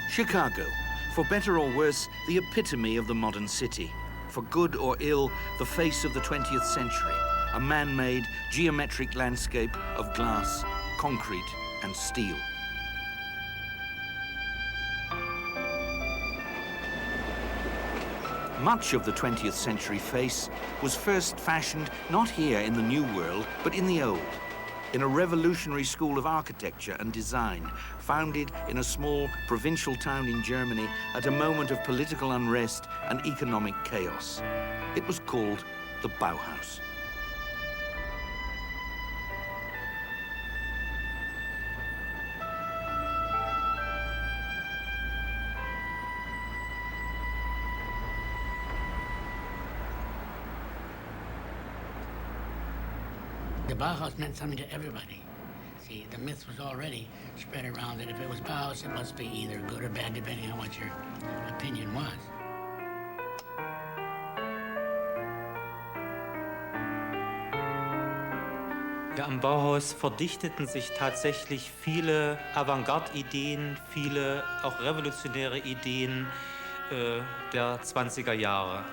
Chicago, for better or worse, the epitome of the modern city. For good or ill, the face of the 20th century, a man-made geometric landscape of glass, concrete, and steel. Much of the 20th century face was first fashioned not here in the New World, but in the Old, in a revolutionary school of architecture and design, founded in a small provincial town in Germany at a moment of political unrest and economic chaos. It was called the Bauhaus. The Bauhaus meant something to everybody. See, the myth was already spread around that if it was Bauhaus, it must be either good or bad, depending on what your opinion was. Ja, am Bauhaus verdichteten sich tatsächlich viele Avantgarde-Ideen, viele auch revolutionäre Ideen der 20er Jahre.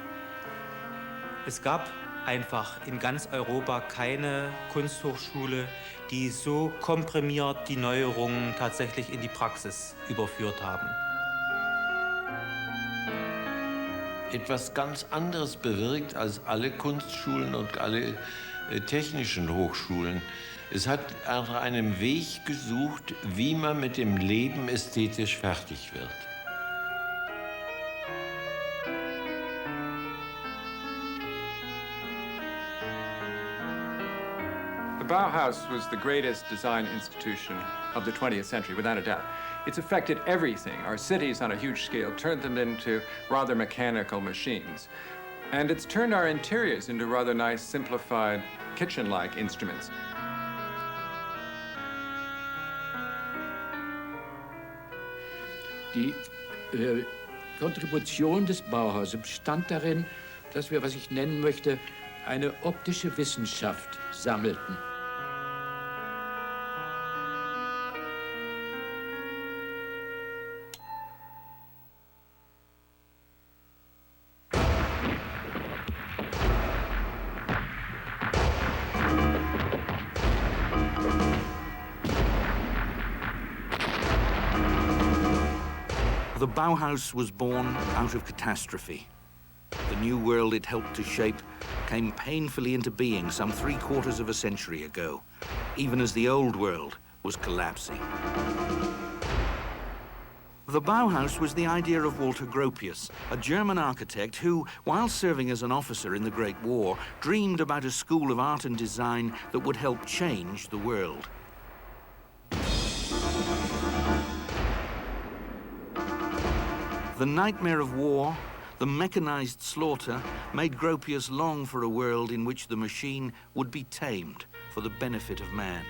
Es gab einfach in ganz Europa keine Kunsthochschule, die so komprimiert die Neuerungen tatsächlich in die Praxis überführt haben. Etwas ganz anderes bewirkt als alle Kunstschulen und alle technischen Hochschulen. Es hat nach einem Weg gesucht, wie man mit dem Leben ästhetisch fertig wird. The Bauhaus was the greatest design institution of the 20th century, without a doubt. It's affected everything. Our cities on a huge scale turned them into rather mechanical machines. And it's turned our interiors into rather nice, simplified, kitchen-like instruments. Die Kontribution des Bauhauses bestand darin, dass wir, was ich nennen möchte, eine optische Wissenschaft sammelten. The Bauhaus was born out of catastrophe. The new world it helped to shape came painfully into being some 3/4 of a century ago, even as the old world was collapsing. The Bauhaus was the idea of Walter Gropius, a German architect who, while serving as an officer in the Great War, dreamed about a school of art and design that would help change the world. The nightmare of war, the mechanized slaughter, made Gropius long for a world in which the machine would be tamed for the benefit of man.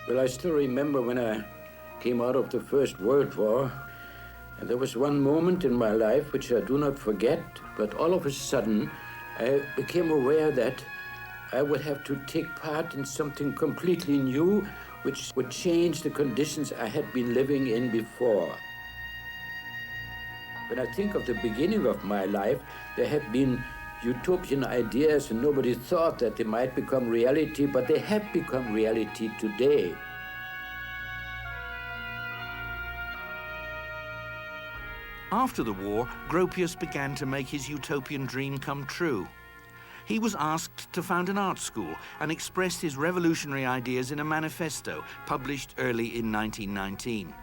Well, I still remember when I came out of the First World War, and there was one moment in my life which I do not forget, but all of a sudden I became aware that I would have to take part in something completely new which would change the conditions I had been living in before. When I think of the beginning of my life, there have been utopian ideas and nobody thought that they might become reality, but they have become reality today. After the war, Gropius began to make his utopian dream come true. He was asked to found an art school and expressed his revolutionary ideas in a manifesto published early in 1919.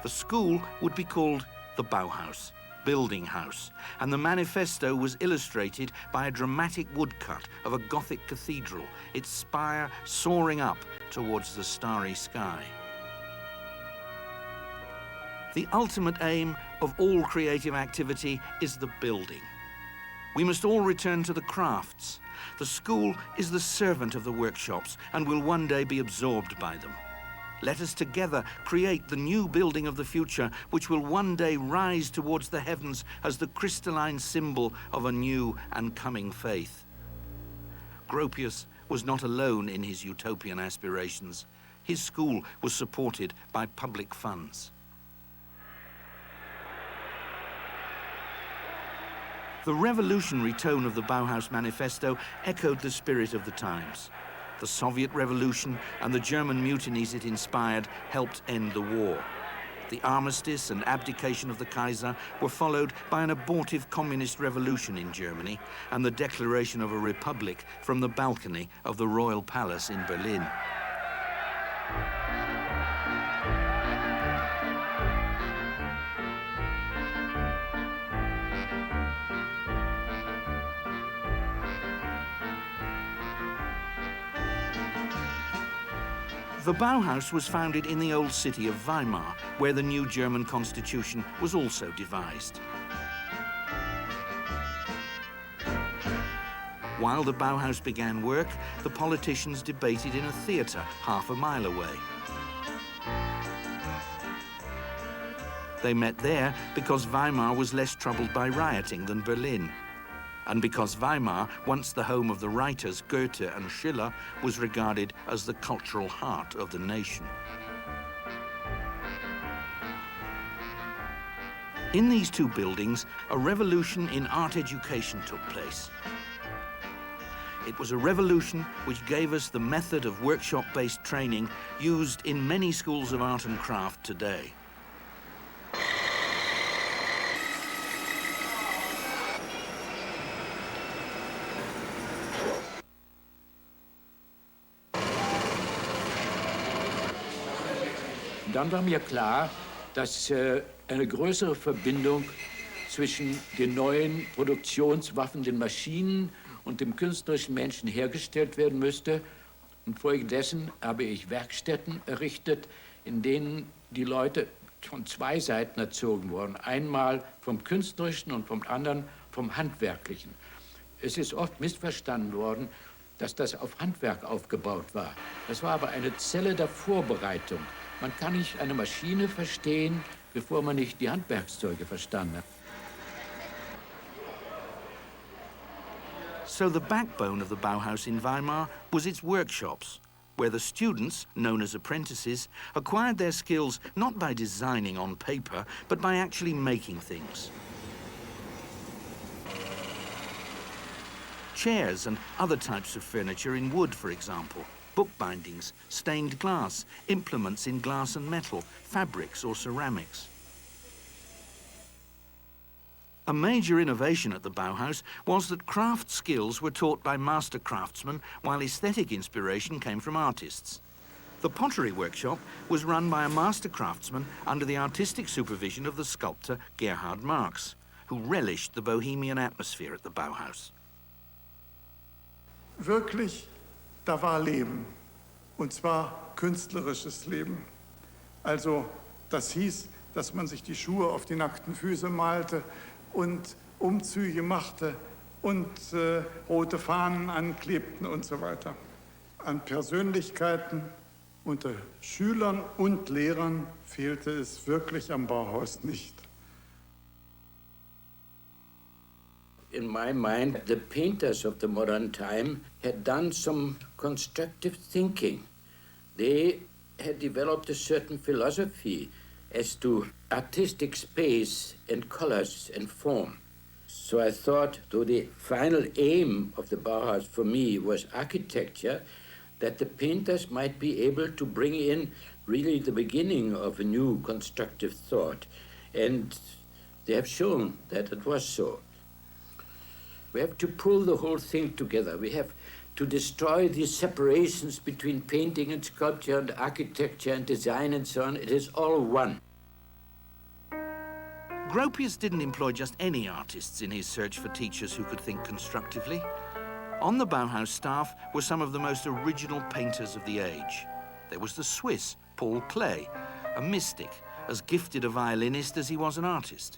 The school would be called the Bauhaus, Building House, and the manifesto was illustrated by a dramatic woodcut of a Gothic cathedral, its spire soaring up towards the starry sky. The ultimate aim of all creative activity is the building. We must all return to the crafts. The school is the servant of the workshops and will one day be absorbed by them. Let us together create the new building of the future, which will one day rise towards the heavens as the crystalline symbol of a new and coming faith. Gropius was not alone in his utopian aspirations. his school was supported by public funds. The revolutionary tone of the Bauhaus Manifesto echoed the spirit of the times. The Soviet Revolution and the German mutinies it inspired helped end the war. The armistice and abdication of the Kaiser were followed by an abortive communist revolution in Germany and the declaration of a republic from the balcony of the Royal Palace in Berlin. The Bauhaus was founded in the old city of Weimar, where the new German constitution was also devised. While the Bauhaus began work, the politicians debated in a theatre half a mile away. They met there because Weimar was less troubled by rioting than Berlin, and because Weimar, once the home of the writers Goethe and Schiller, was regarded as the cultural heart of the nation. In these two buildings, a revolution in art education took place. It was a revolution which gave us the method of workshop-based training used in many schools of art and craft today. Dann war mir klar, dass eine größere Verbindung zwischen den neuen Produktionswaffen, den Maschinen und dem künstlerischen Menschen hergestellt werden müsste. Und folgedessen habe ich Werkstätten errichtet, in denen die Leute von zwei Seiten erzogen wurden. Einmal vom Künstlerischen und vom anderen vom Handwerklichen. Es ist oft missverstanden worden, dass das auf Handwerk aufgebaut war. Das war aber eine Zelle der Vorbereitung. Man kann nicht eine Maschine verstehen, bevor man nicht die Handwerkszeuge verstanden hat. So the backbone of the Bauhaus in Weimar was its workshops, where the students, known as apprentices, acquired their skills not by designing on paper, but by actually making things. Chairs and other types of furniture in wood, for example, bookbindings, stained glass, implements in glass and metal, fabrics or ceramics. A major innovation at the Bauhaus was that craft skills were taught by master craftsmen, while aesthetic inspiration came from artists. The pottery workshop was run by a master craftsman under the artistic supervision of the sculptor Gerhard Marx, who relished the bohemian atmosphere at the Bauhaus. Wirklich, da war Leben, und zwar künstlerisches Leben. Also das hieß, dass man sich die Schuhe auf die nackten Füße malte und Umzüge machte und rote Fahnen anklebten und so weiter. An Persönlichkeiten unter Schülern und Lehrern fehlte es wirklich am Bauhaus nicht. In my mind, the painters of the modern time had done some constructive thinking. They had developed a certain philosophy as to artistic space and colors and form. So I thought, though the final aim of the Bauhaus for me was architecture, that the painters might be able to bring in really the beginning of a new constructive thought. And they have shown that it was so. We have to pull the whole thing together. We have to destroy these separations between painting and sculpture and architecture and design and so on. It is all one. Gropius didn't employ just any artists in his search for teachers who could think constructively. On the Bauhaus staff were some of the most original painters of the age. There was the Swiss Paul Klee, a mystic, as gifted a violinist as he was an artist.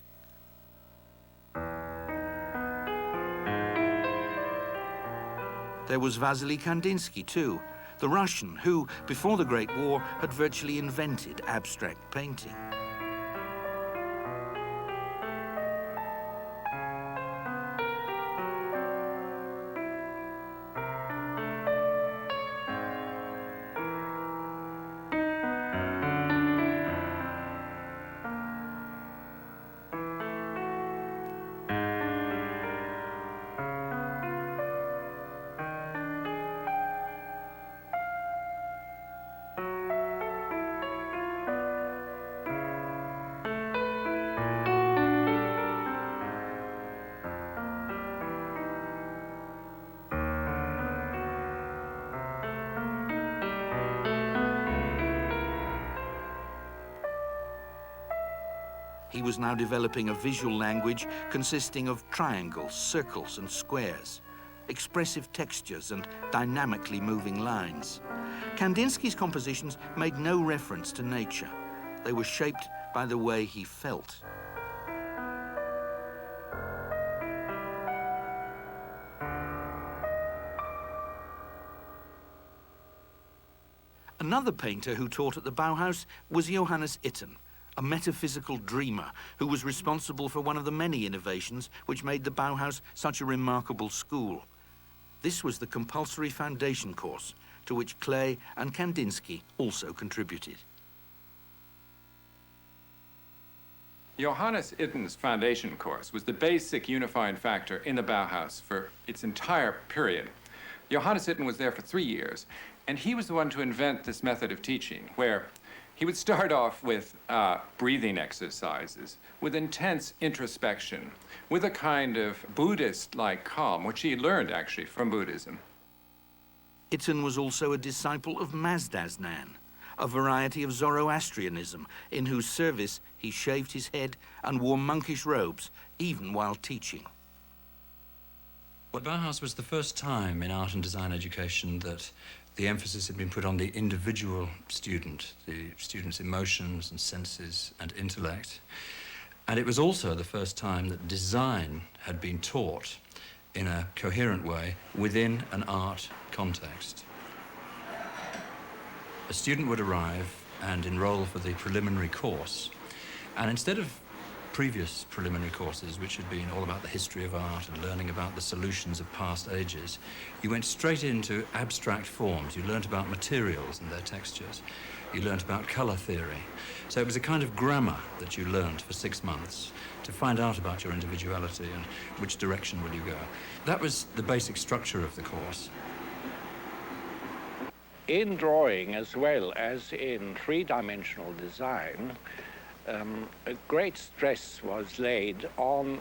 There was Vasily Kandinsky, too, the Russian who, before the Great War, had virtually invented abstract painting. He was now developing a visual language consisting of triangles, circles, and squares, expressive textures and dynamically moving lines. Kandinsky's compositions made no reference to nature. They were shaped by the way he felt. Another painter who taught at the Bauhaus was Johannes Itten, a metaphysical dreamer who was responsible for one of the many innovations which made the Bauhaus such a remarkable school. This was the compulsory foundation course, to which Klee and Kandinsky also contributed. Johannes Itten's foundation course was the basic unifying factor in the Bauhaus for its entire period. Johannes Itten was there for 3 years, and he was the one to invent this method of teaching, where he would start off with breathing exercises, with intense introspection, with a kind of Buddhist-like calm, which he learned actually from Buddhism. Itten was also a disciple of Mazdaznan, a variety of Zoroastrianism, in whose service he shaved his head and wore monkish robes, even while teaching. Well, Bauhaus was the first time in art and design education that the emphasis had been put on the individual student, the student's emotions and senses and intellect. And it was also the first time that design had been taught in a coherent way within an art context. A student would arrive and enroll for the preliminary course, and instead of previous preliminary courses, which had been all about the history of art and learning about the solutions of past ages, you went straight into abstract forms. You learnt about materials and their textures. You learnt about color theory. So it was a kind of grammar that you learnt for 6 months to find out about your individuality and which direction will you go. That was the basic structure of the course. In drawing as well as in three-dimensional design, a great stress was laid on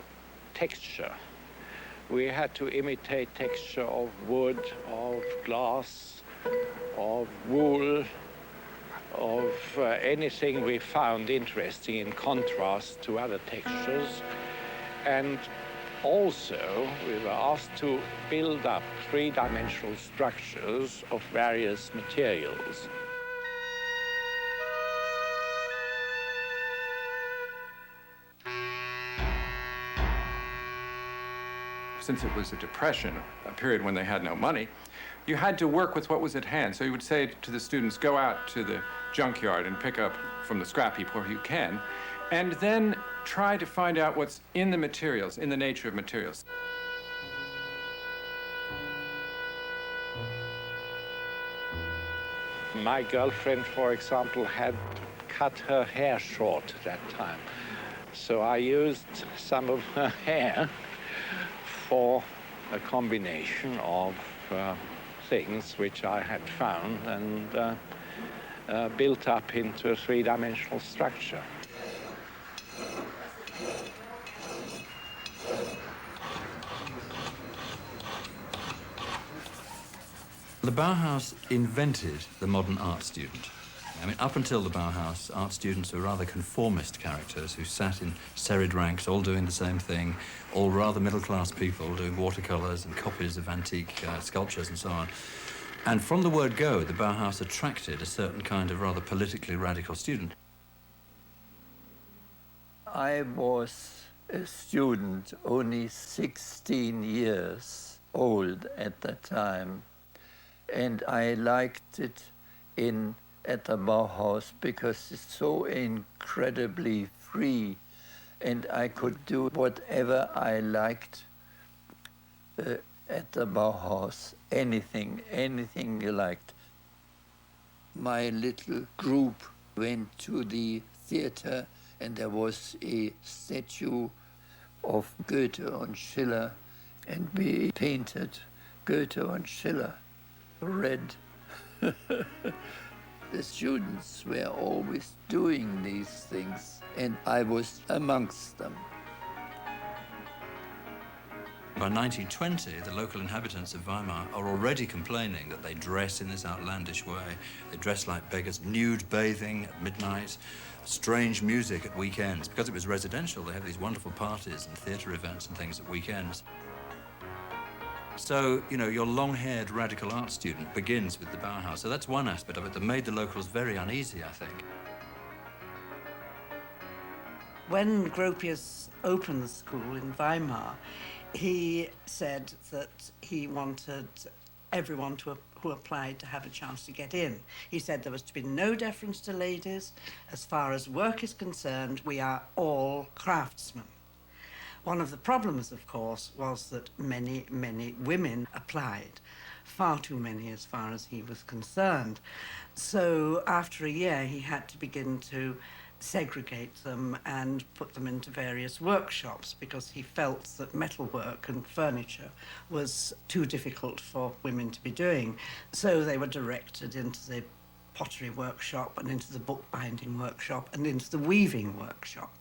texture. We had to imitate texture of wood, of glass, of wool, of anything we found interesting in contrast to other textures. And also, we were asked to build up three-dimensional structures of various materials. Since it was a depression, a period when they had no money, you had to work with what was at hand. So you would say to the students, go out to the junkyard and pick up from the scrap heap where you can, and then try to find out what's in the materials, in the nature of materials. My girlfriend, for example, had cut her hair short at that time. So I used some of her hair for a combination of things which I had found and built up into a three-dimensional structure. The Bauhaus invented the modern art student. I mean, up until the Bauhaus, art students were rather conformist characters who sat in serried ranks, all doing the same thing, all rather middle-class people doing watercolors and copies of antique sculptures and so on. And from the word go, the Bauhaus attracted a certain kind of rather politically radical student. I was a student, only 16 years old at that time, and I liked it at the Bauhaus because it's so incredibly free, and I could do whatever I liked at the Bauhaus, anything you liked. My little group went to the theater, and there was a statue of Goethe and Schiller, and we painted Goethe and Schiller red. The students were always doing these things, and I was amongst them. By 1920, the local inhabitants of Weimar are already complaining that they dress in this outlandish way. They dress like beggars, nude bathing at midnight, strange music at weekends. Because it was residential, they have these wonderful parties and theatre events and things at weekends. So, you know, your long-haired radical art student begins with the Bauhaus. So that's one aspect of it that made the locals very uneasy, I think. When Gropius opened the school in Weimar, he said that he wanted everyone who applied to have a chance to get in. He said there was to be no deference to ladies. As far as work is concerned, we are all craftsmen. One of the problems, of course, was that many, many women applied, far too many as far as he was concerned. So after a year, he had to begin to segregate them and put them into various workshops because he felt that metalwork and furniture was too difficult for women to be doing. So they were directed into the pottery workshop and into the bookbinding workshop and into the weaving workshop,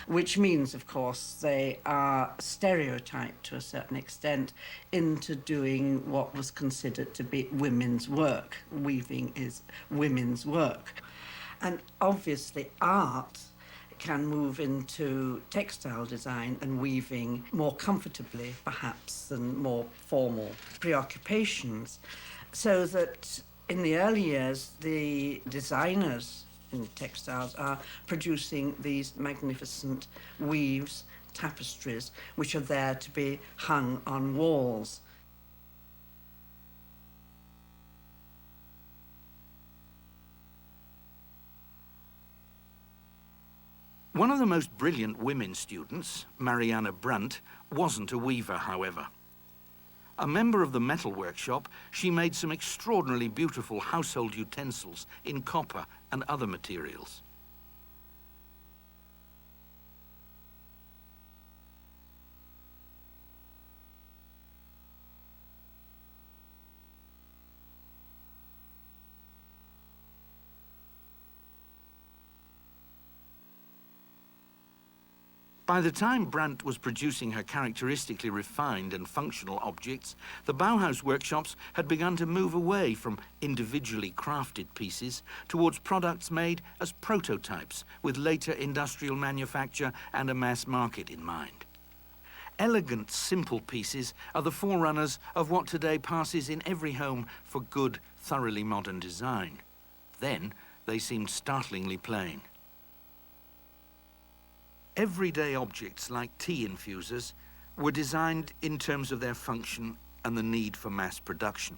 which means, of course, they are stereotyped to a certain extent into doing what was considered to be women's work. Weaving is women's work. And obviously art can move into textile design and weaving more comfortably, perhaps, than more formal preoccupations. So that in the early years, the designers in textiles are producing these magnificent weaves, tapestries, which are there to be hung on walls. One of the most brilliant women students, Marianne Brandt, wasn't a weaver, however. A member of the metal workshop, she made some extraordinarily beautiful household utensils in copper and other materials. By the time Brandt was producing her characteristically refined and functional objects, the Bauhaus workshops had begun to move away from individually crafted pieces towards products made as prototypes with later industrial manufacture and a mass market in mind. Elegant, simple pieces are the forerunners of what today passes in every home for good, thoroughly modern design. Then they seemed startlingly plain. Everyday objects like tea infusers were designed in terms of their function and the need for mass production.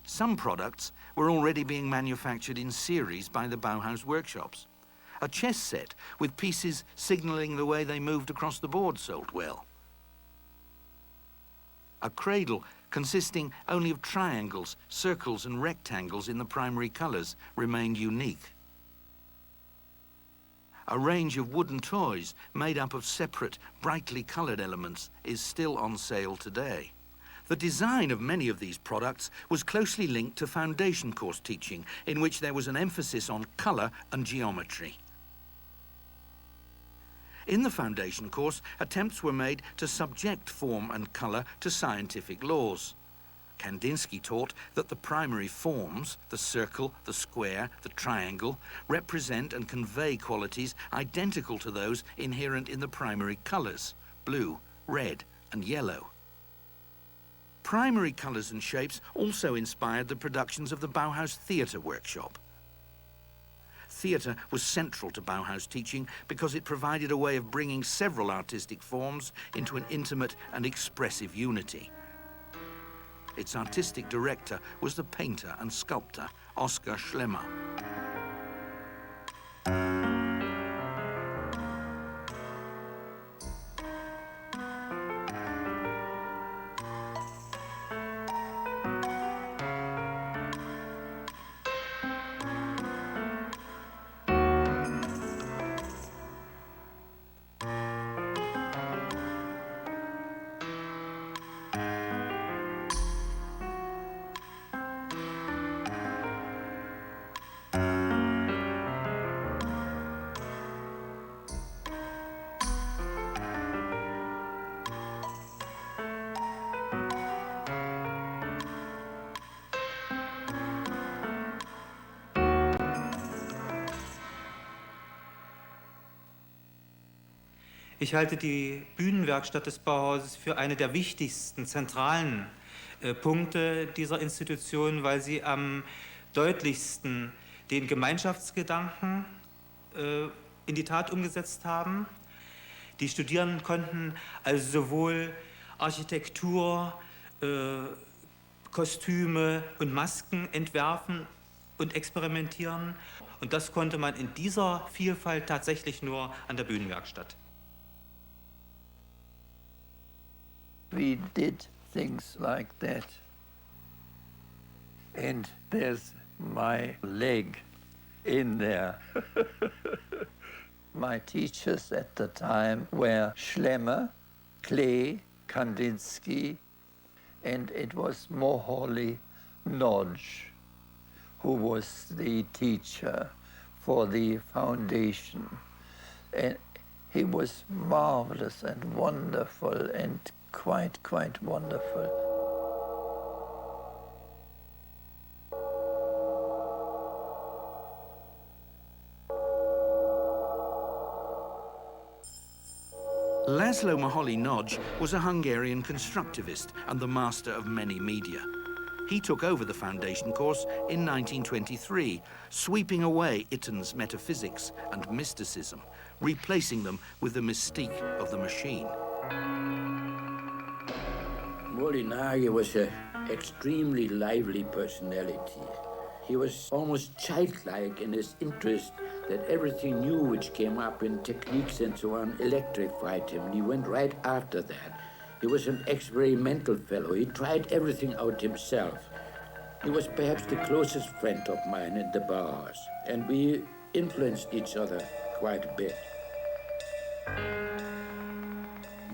Some products were already being manufactured in series by the Bauhaus workshops. A chess set with pieces signaling the way they moved across the board sold well. A cradle consisting only of triangles, circles and rectangles in the primary colors remained unique. A range of wooden toys made up of separate, brightly colored elements is still on sale today. The design of many of these products was closely linked to foundation course teaching, in which there was an emphasis on color and geometry. In the foundation course, attempts were made to subject form and color to scientific laws. Kandinsky taught that the primary forms, the circle, the square, the triangle, represent and convey qualities identical to those inherent in the primary colors, blue, red, and yellow. Primary colors and shapes also inspired the productions of the Bauhaus theater workshop. Theater was central to Bauhaus teaching because it provided a way of bringing several artistic forms into an intimate and expressive unity. Its artistic director was the painter and sculptor Oskar Schlemmer. Ich halte die Bühnenwerkstatt des Bauhauses für eine der wichtigsten, zentralen Punkte dieser Institution, weil sie am deutlichsten den Gemeinschaftsgedanken in die Tat umgesetzt haben. Die Studierenden konnten also sowohl Architektur, Kostüme und Masken entwerfen und experimentieren. Und das konnte man in dieser Vielfalt tatsächlich nur an der Bühnenwerkstatt. We did things like that. And there's my leg in there. My teachers at the time were Schlemmer, Klee, Kandinsky, and it was Moholy-Nagy who was the teacher for the foundation. And he was marvelous and wonderful and quite wonderful. László Moholy-Nagy was a Hungarian constructivist and the master of many media. He took over the foundation course in 1923, sweeping away Itten's metaphysics and mysticism, replacing them with the mystique of the machine. Moholy-Nagy was an extremely lively personality. He was almost childlike in his interest that everything new which came up in techniques and so on electrified him. And he went right after that. He was an experimental fellow. He tried everything out himself. He was perhaps the closest friend of mine in the Bauhaus, and we influenced each other quite a bit.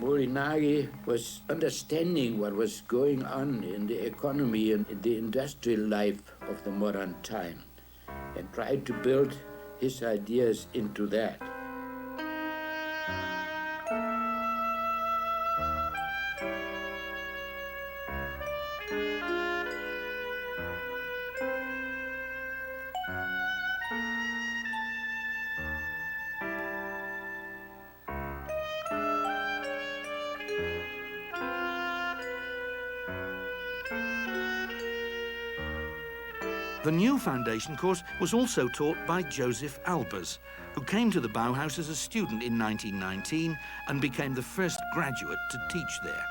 Moholy-Nagy was understanding what was going on in the economy and in the industrial life of the modern time, and tried to build his ideas into that. The new foundation course was also taught by Josef Albers, who came to the Bauhaus as a student in 1919 and became the first graduate to teach there.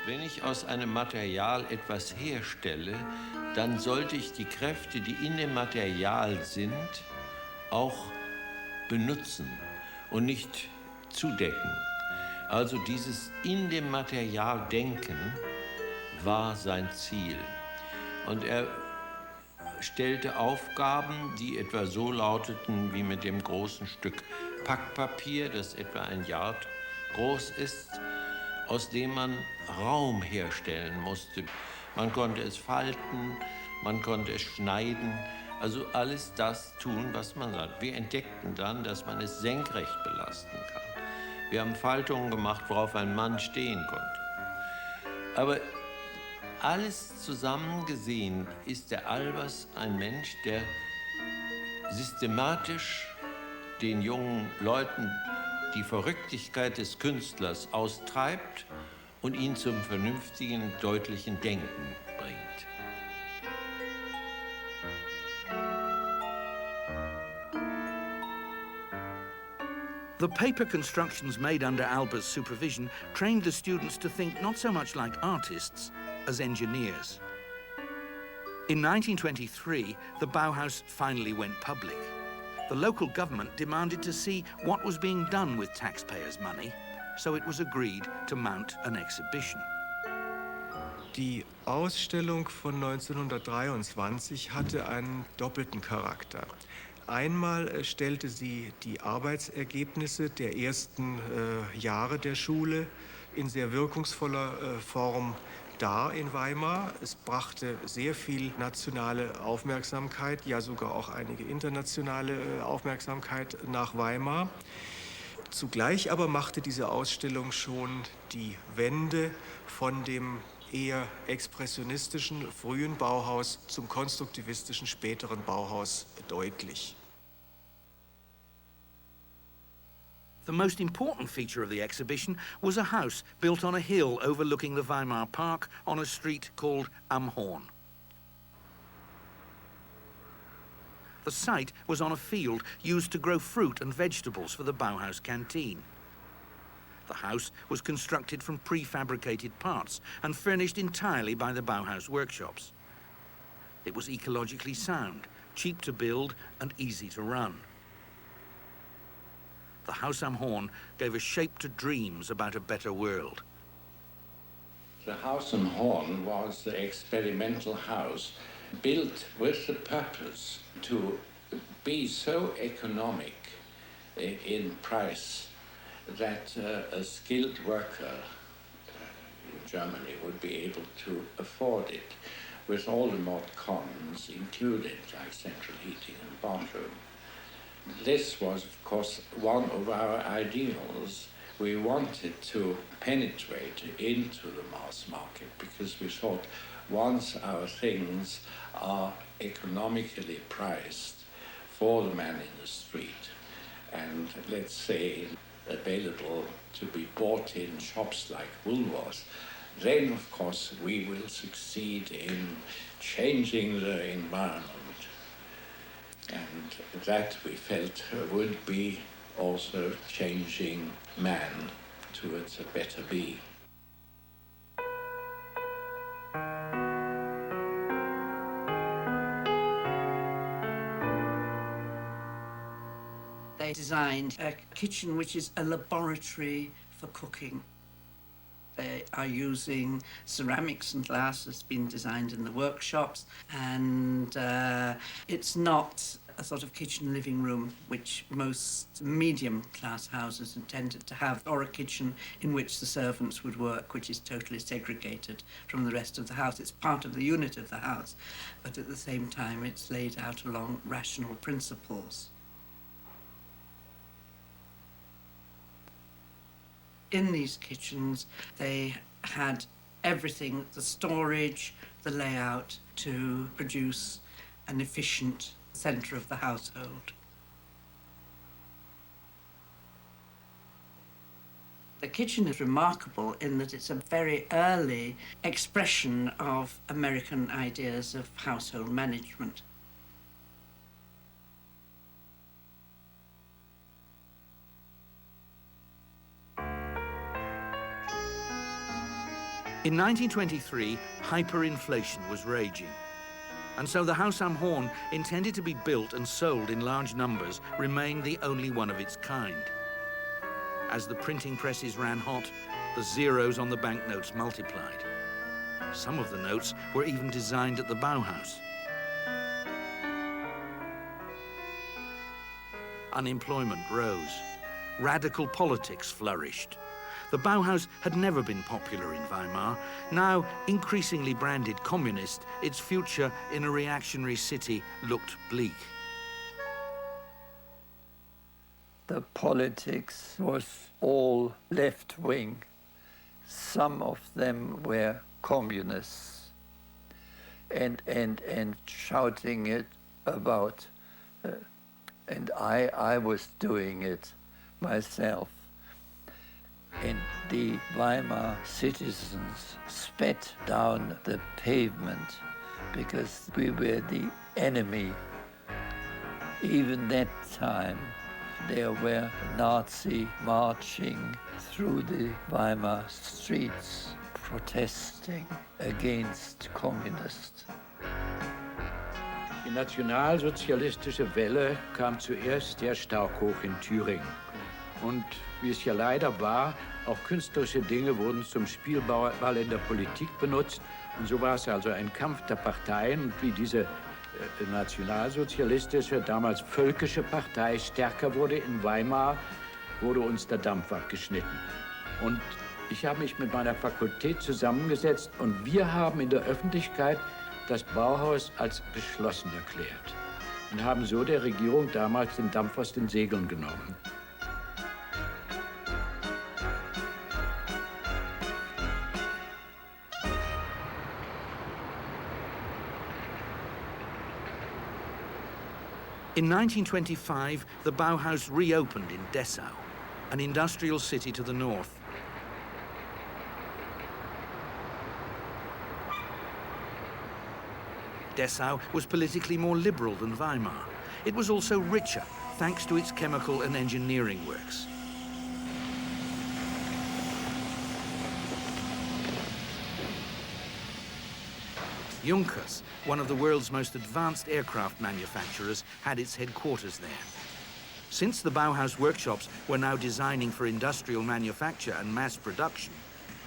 Wenn ich aus einem Material etwas herstelle, dann sollte ich die Kräfte, die in dem Material sind, auch benutzen und nicht zudecken. Also dieses in dem Material denken war sein Ziel. Und er stellte Aufgaben, die etwa so lauteten wie mit dem großen Stück Packpapier, das etwa ein Yard groß ist, aus dem man Raum herstellen musste. Man konnte es falten, man konnte es schneiden, also alles das tun, was man sagt. Wir entdeckten dann, dass man es senkrecht belasten kann. Wir haben Faltungen gemacht, worauf ein Mann stehen konnte. Aber alles zusammen gesehen ist der Albers ein Mensch, der systematisch den jungen Leuten die Verrücktigkeit des Künstlers austreibt und ihn zum vernünftigen, deutlichen Denken bringt. The paper constructions made under Albers' supervision trained the students to think not so much like artists as engineers. In 1923, the Bauhaus finally went public. The local government demanded to see what was being done with taxpayers' money, so it was agreed to mount an exhibition. Die Ausstellung von 1923 hatte einen doppelten Charakter. Einmal stellte sie die Arbeitsergebnisse der ersten Jahre der Schule in sehr wirkungsvoller Form dar in Weimar. Es brachte sehr viel nationale Aufmerksamkeit, ja sogar auch einige internationale Aufmerksamkeit nach Weimar. Zugleich aber machte diese Ausstellung schon die Wende von dem eher expressionistischen frühen Bauhaus zum konstruktivistischen späteren Bauhaus deutlich. The most important feature of the exhibition was a house built on a hill overlooking the Weimar Park on a street called Am Horn. The site was on a field used to grow fruit and vegetables for the Bauhaus canteen. The house was constructed from prefabricated parts and furnished entirely by the Bauhaus workshops. It was ecologically sound, cheap to build and easy to run. The Haus am Horn gave a shape to dreams about a better world. The Haus am Horn was the experimental house built with the purpose to be so economic in price that a skilled worker in Germany would be able to afford it, with all the mod cons included, like central heating and bathroom. This was, of course, one of our ideals. We wanted to penetrate into the mass market because we thought once our things are economically priced for the man in the street and, let's say, available to be bought in shops like Woolworths, then, of course, we will succeed in changing the environment. And that, we felt, would be also changing man towards a better be. They designed a kitchen which is a laboratory for cooking. They are using ceramics and glass that's been designed in the workshops, and it's not a sort of kitchen living room which most medium-class houses intended to have, or a kitchen in which the servants would work, which is totally segregated from the rest of the house. It's part of the unit of the house, but at the same time it's laid out along rational principles. In these kitchens, they had everything, the storage, the layout, to produce an efficient centre of the household. The kitchen is remarkable in that it's a very early expression of American ideas of household management. In 1923, hyperinflation was raging. And so the Haus am Horn, intended to be built and sold in large numbers, remained the only one of its kind. As the printing presses ran hot, the zeros on the banknotes multiplied. Some of the notes were even designed at the Bauhaus. Unemployment rose. Radical politics flourished. The Bauhaus had never been popular in Weimar. Now, increasingly branded communist, its future in a reactionary city looked bleak. The politics was all left-wing. Some of them were communists and shouting it about. And I was doing it myself. And the Weimar citizens spat down the pavement because we were the enemy. Even that time, there were Nazi marching through the Weimar streets, protesting against communists. Die nationalsozialistische Welle kam zuerst sehr stark hoch in Thüringen. Und wie es ja leider war, auch künstlerische Dinge wurden zum Spielball in der Politik benutzt. Und so war es also ein Kampf der Parteien. Und wie diese nationalsozialistische, damals völkische Partei stärker wurde in Weimar, wurde uns der Dampf abgeschnitten. Und ich habe mich mit meiner Fakultät zusammengesetzt und wir haben in der Öffentlichkeit das Bauhaus als geschlossen erklärt und haben so der Regierung damals den Dampf aus den Segeln genommen. In 1925, the Bauhaus reopened in Dessau. an industrial city to the north. Dessau was politically more liberal than Weimar. It was also richer, thanks to its chemical and engineering works. Junkers, one of the world's most advanced aircraft manufacturers, had its headquarters there. Since the Bauhaus workshops were now designing for industrial manufacture and mass production,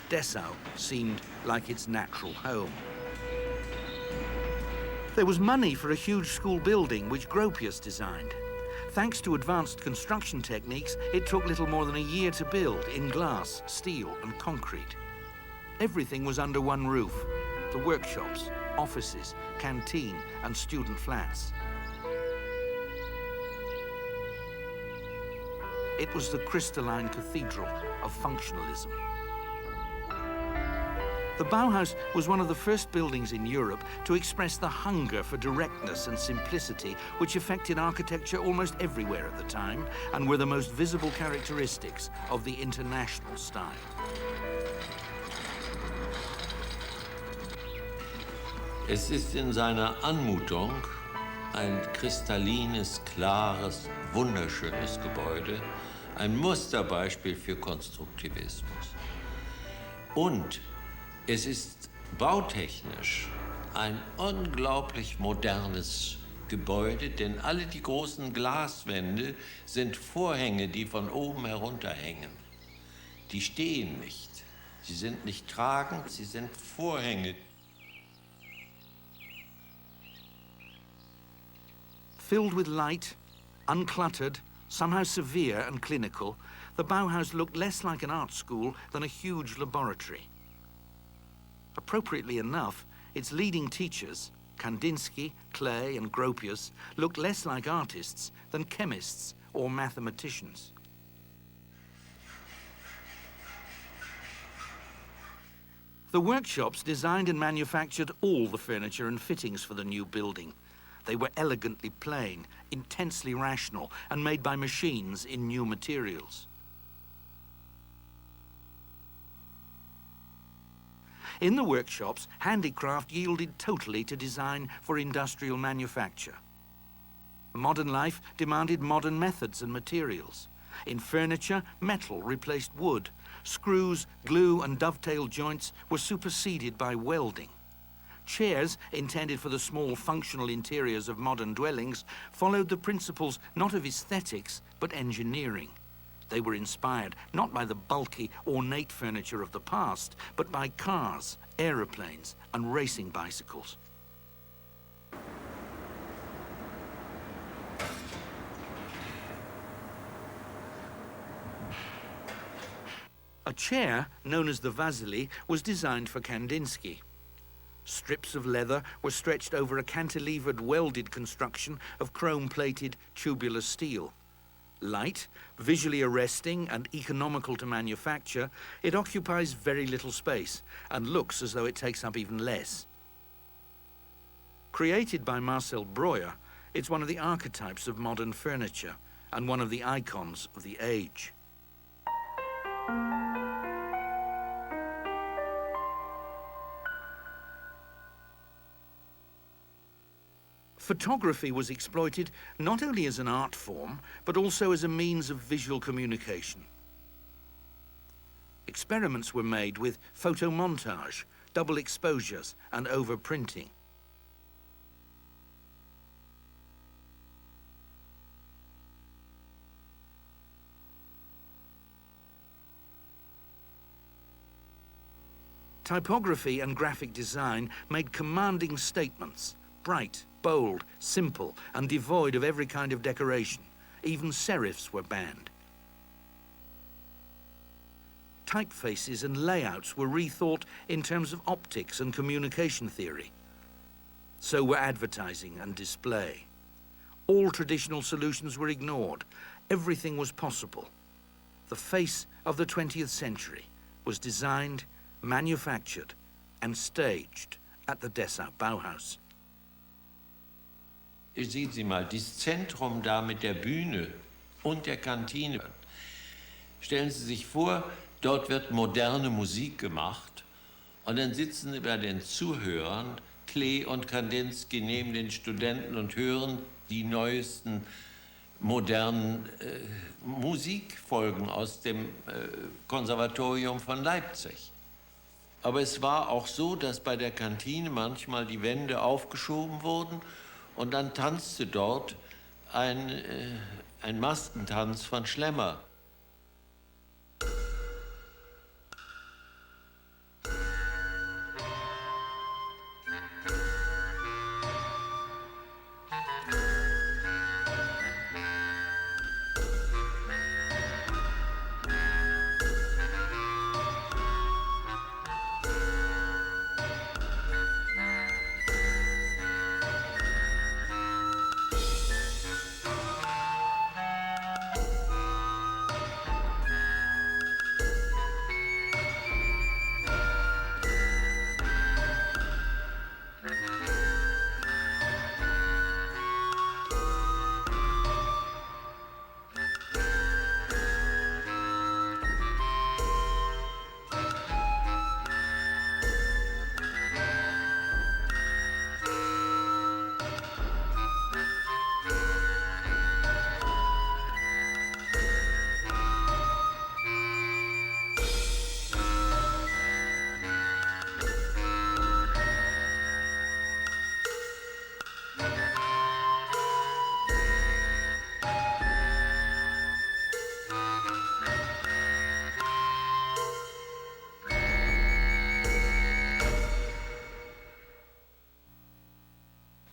Dessau seemed like its natural home. There was money for a huge school building, which Gropius designed. Thanks to advanced construction techniques, it took little more than a year to build in glass, steel, and concrete. Everything was under one roof: the workshops, offices, canteen, and student flats. It was the crystalline cathedral of functionalism. The Bauhaus was one of the first buildings in Europe to express the hunger for directness and simplicity which affected architecture almost everywhere at the time and were the most visible characteristics of the international style. Es ist in seiner Anmutung ein kristallines, klares, wunderschönes Gebäude, ein Musterbeispiel für Konstruktivismus. Und es ist bautechnisch ein unglaublich modernes Gebäude, denn alle die großen Glaswände sind Vorhänge, die von oben herunterhängen. Die stehen nicht. Sie sind nicht tragend, sie sind Vorhänge. Filled with light, uncluttered, somehow severe and clinical, the Bauhaus looked less like an art school than a huge laboratory. Appropriately enough, its leading teachers, Kandinsky, Klee, and Gropius, looked less like artists than chemists or mathematicians. The workshops designed and manufactured all the furniture and fittings for the new building. They were elegantly plain, intensely rational, and made by machines in new materials. In the workshops, handicraft yielded totally to design for industrial manufacture. Modern life demanded modern methods and materials. In furniture, metal replaced wood. Screws, glue, and dovetail joints were superseded by welding. Chairs, intended for the small functional interiors of modern dwellings, followed the principles not of aesthetics, but engineering. They were inspired not by the bulky, ornate furniture of the past, but by cars, aeroplanes, and racing bicycles. A chair, known as the Vasily, was designed for Kandinsky. Strips of leather were stretched over a cantilevered welded construction of chrome-plated tubular steel. Light, visually arresting and economical to manufacture, it occupies very little space and looks as though it takes up even less. Created by Marcel Breuer, it's one of the archetypes of modern furniture and one of the icons of the age. Photography was exploited not only as an art form, but also as a means of visual communication. Experiments were made with photomontage, double exposures, and overprinting. Typography and graphic design made commanding statements, bright, bold, simple, and devoid of every kind of decoration. Even serifs were banned. Typefaces and layouts were rethought in terms of optics and communication theory. So were advertising and display. All traditional solutions were ignored. Everything was possible. The face of the 20th century was designed, manufactured, and staged at the Dessau Bauhaus. Sehen Sie mal, dieses Zentrum da mit der Bühne und der Kantine. Stellen Sie sich vor, dort wird moderne Musik gemacht und dann sitzen bei den Zuhörern Klee und Kandinsky neben den Studenten und hören die neuesten modernen Musikfolgen aus dem Konservatorium von Leipzig. Aber es war auch so, dass bei der Kantine manchmal die Wände aufgeschoben wurden und dann tanzte dort ein Maskentanz von Schlemmer.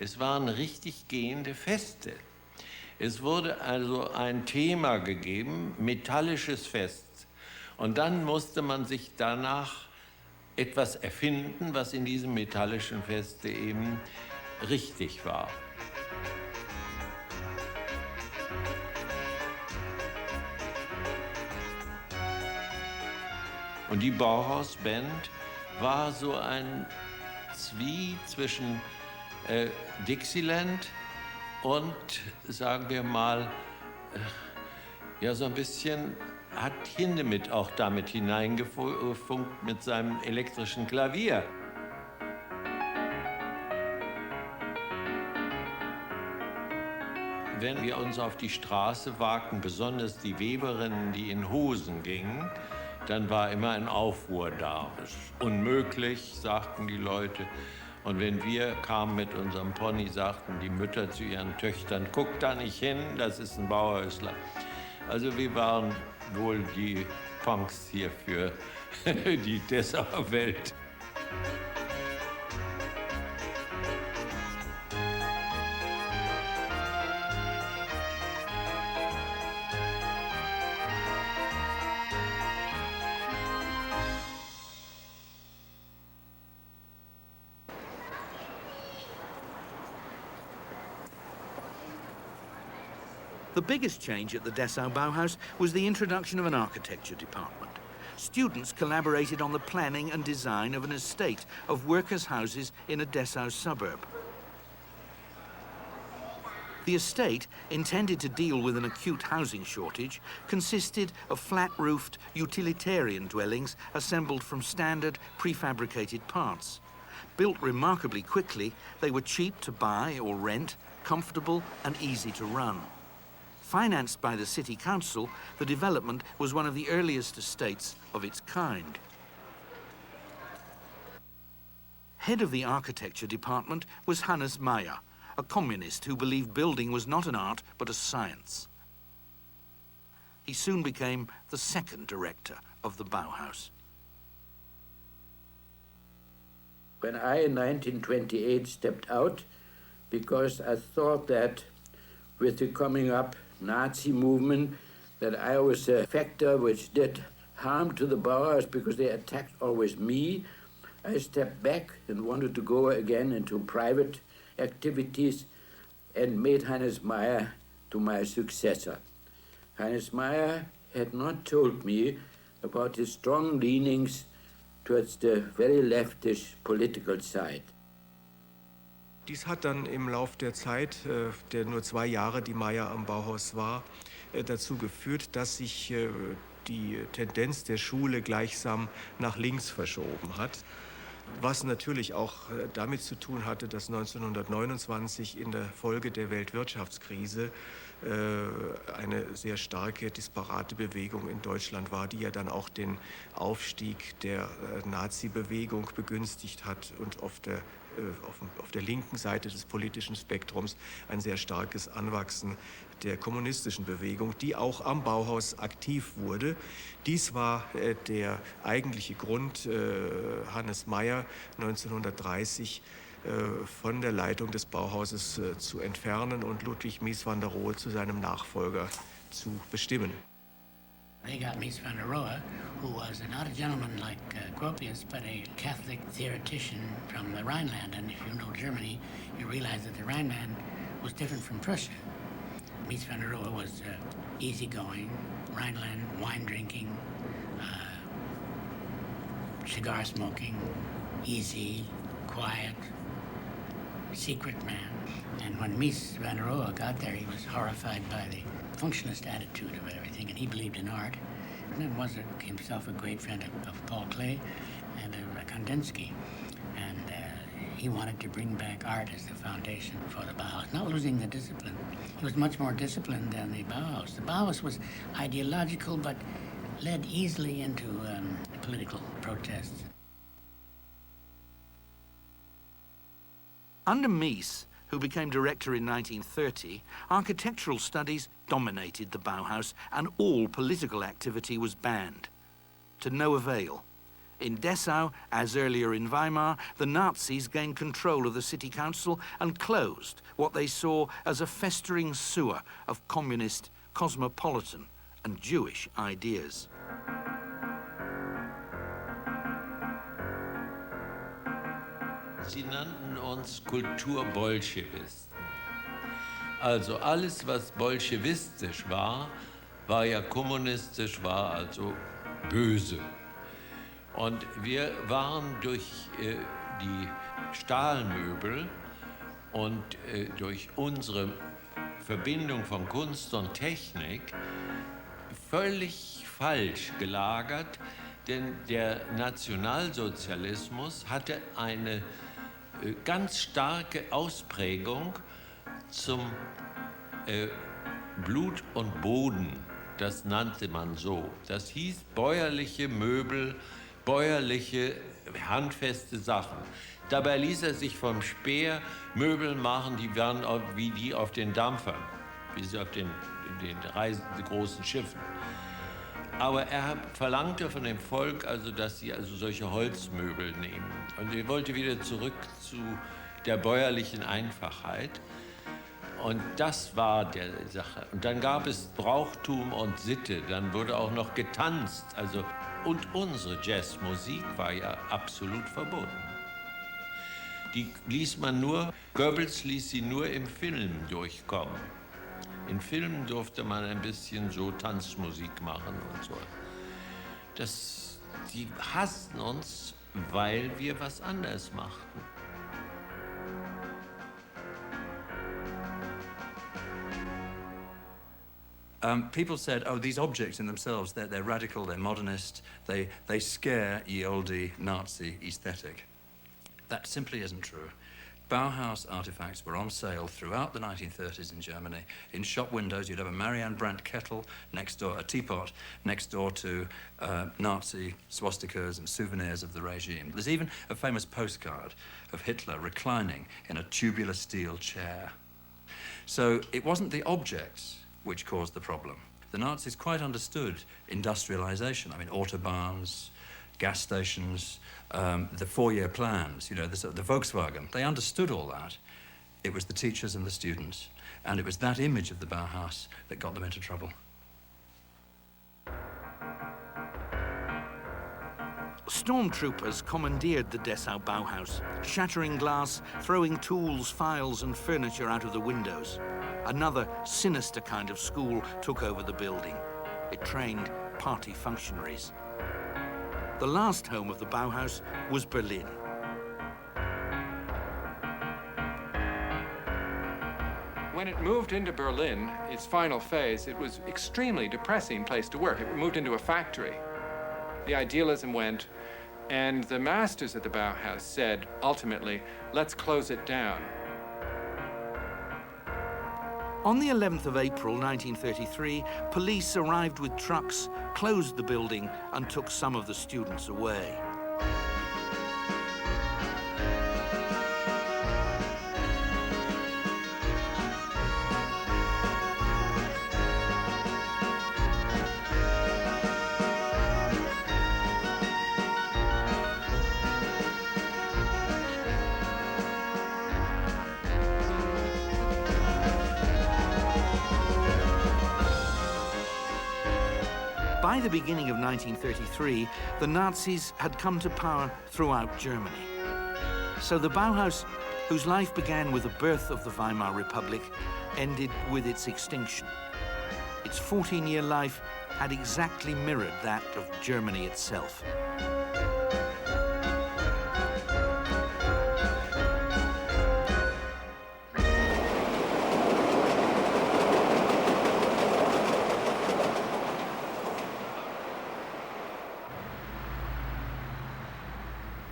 Es waren richtig gehende Feste. Es wurde also ein Thema gegeben, metallisches Fest. Und dann musste man sich danach etwas erfinden, was in diesem metallischen Feste eben richtig war. Und die Bauhaus-Band war so ein zwischen Dixieland und, sagen wir mal, ja, so ein bisschen hat Hindemith auch damit hineingefunkt mit seinem elektrischen Klavier. Wenn wir uns auf die Straße wagten, besonders die Weberinnen, die in Hosen gingen, dann war immer ein Aufruhr da. Das ist unmöglich, sagten die Leute. Und wenn wir kamen mit unserem Pony, sagten die Mütter zu ihren Töchtern, guckt da nicht hin, das ist ein Bauhäusler. Also wir waren wohl die Punks hier für die Dessauer Welt. The biggest change at the Dessau Bauhaus was the introduction of an architecture department. Students collaborated on the planning and design of an estate of workers' houses in a Dessau suburb. The estate, intended to deal with an acute housing shortage, consisted of flat-roofed utilitarian dwellings assembled from standard prefabricated parts. Built remarkably quickly, they were cheap to buy or rent, comfortable and easy to run. Financed by the city council, the development was one of the earliest estates of its kind. Head of the architecture department was Hannes Meyer, a communist who believed building was not an art but a science. He soon became the second director of the Bauhaus. When I, in 1928, stepped out, because I thought that with the coming up Nazi movement, that I was a factor which did harm to the Bauhaus because they attacked always me, I stepped back and wanted to go again into private activities and made Hannes Meyer to my successor. Hannes Meyer had not told me about his strong leanings towards the very leftish political side. Dies hat dann im Lauf der Zeit, der nur 2 Jahre die Meyer am Bauhaus war, dazu geführt, dass sich die Tendenz der Schule gleichsam nach links verschoben hat. Was natürlich auch damit zu tun hatte, dass 1929 in der Folge der Weltwirtschaftskrise eine sehr starke, disparate Bewegung in Deutschland war, die ja dann auch den Aufstieg der Nazi-Bewegung begünstigt hat und auf der linken Seite des politischen Spektrums ein sehr starkes Anwachsen der kommunistischen Bewegung, die auch am Bauhaus aktiv wurde. Dies war der eigentliche Grund, Hannes Meyer 1930 von der Leitung des Bauhauses zu entfernen und Ludwig Mies Van Der Rohe zu seinem Nachfolger zu bestimmen. They got Mies Van Der Rohe, who was not a gentleman like Gropius, but a Catholic theoretician from the Rhineland. And if you know Germany, you realize that the Rhineland was different from Prussia. Mies Van Der Rohe was easygoing, Rhineland, wine drinking, cigar smoking, easy, quiet, secret man. And when Mies Van Der Rohe got there, he was horrified by the functionalist attitude of everything, and he believed in art. And then was himself a great friend of Paul Klee and of Kandinsky. And he wanted to bring back art as the foundation for the Bauhaus, not losing the discipline. He was much more disciplined than the Bauhaus. The Bauhaus was ideological, but led easily into political protests. Under Mies, who became director in 1930, architectural studies dominated the Bauhaus and all political activity was banned. To no avail. In Dessau, as earlier in Weimar, the Nazis gained control of the city council and closed what they saw as a festering sewer of communist, cosmopolitan and Jewish ideas. Sie nannten uns Kulturbolschewisten. Also alles, was bolschewistisch war, war ja kommunistisch, war also böse. Und wir waren durch die Stahlmöbel und durch unsere Verbindung von Kunst und Technik völlig falsch gelagert, denn der Nationalsozialismus hatte eine ganz starke Ausprägung zum Blut und Boden, das nannte man so. Das hieß bäuerliche Möbel, bäuerliche, handfeste Sachen. Dabei ließ er sich vom Speer Möbel machen, die waren wie die auf den Dampfern, wie sie auf den großen Schiffen. Aber er verlangte von dem Volk, also, dass sie also solche Holzmöbel nehmen. Und er wollte wieder zurück zu der bäuerlichen Einfachheit. Und das war die Sache. Und dann gab es Brauchtum und Sitte. Dann wurde auch noch getanzt. Also, und unsere Jazzmusik war ja absolut verboten. Die ließ man nur, Goebbels ließ sie nur im Film durchkommen. In Filmen durfte man ein bisschen so Tanzmusik machen und so. Die hassten uns, weil wir was anderes machten. People said, oh, these objects in themselves, they're radical, they're modernist, they scare ye olde Nazi aesthetic. That simply isn't true. Bauhaus artifacts were on sale throughout the 1930s in Germany. In shop windows, you'd have a Marianne Brandt kettle next door, a teapot next door to Nazi swastikas and souvenirs of the regime. There's even a famous postcard of Hitler reclining in a tubular steel chair. So it wasn't the objects which caused the problem. The Nazis quite understood industrialization. I mean, autobahns, gas stations, the four-year plans, you know, the Volkswagen. They understood all that. It was the teachers and the students, and it was that image of the Bauhaus that got them into trouble. Stormtroopers commandeered the Dessau Bauhaus, shattering glass, throwing tools, files and furniture out of the windows. Another sinister kind of school took over the building. It trained party functionaries. The last home of the Bauhaus was Berlin. when it moved into Berlin, its final phase, it was extremely depressing place to work. It moved into a factory. The idealism went, and the masters at the Bauhaus said, ultimately, let's close it down. On the 11th of April 1933, police arrived with trucks, closed the building, and took some of the students away. By the beginning of 1933, the Nazis had come to power throughout Germany. So the Bauhaus, whose life began with the birth of the Weimar Republic, ended with its extinction. Its 14-year life had exactly mirrored that of Germany itself.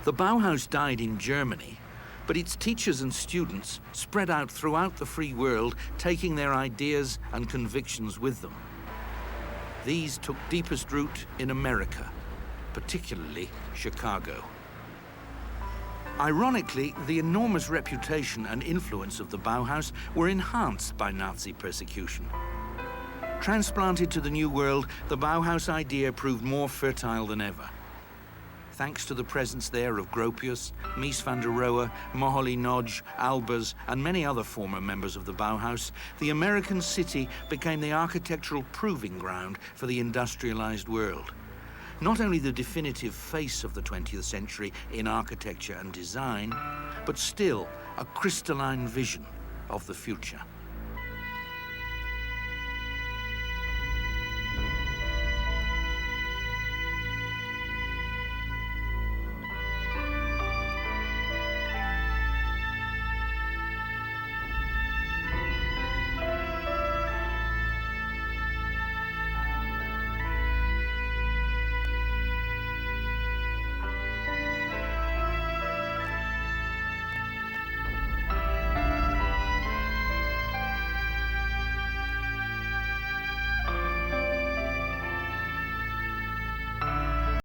The Bauhaus died in Germany, but its teachers and students spread out throughout the free world, taking their ideas and convictions with them. These took deepest root in America, particularly Chicago. Ironically, the enormous reputation and influence of the Bauhaus were enhanced by Nazi persecution. Transplanted to the New World, the Bauhaus idea proved more fertile than ever. Thanks to the presence there of Gropius, Mies Van Der Rohe, Moholy-Nagy, Albers, and many other former members of the Bauhaus, the American city became the architectural proving ground for the industrialized world. Not only the definitive face of the 20th century in architecture and design, but still a crystalline vision of the future.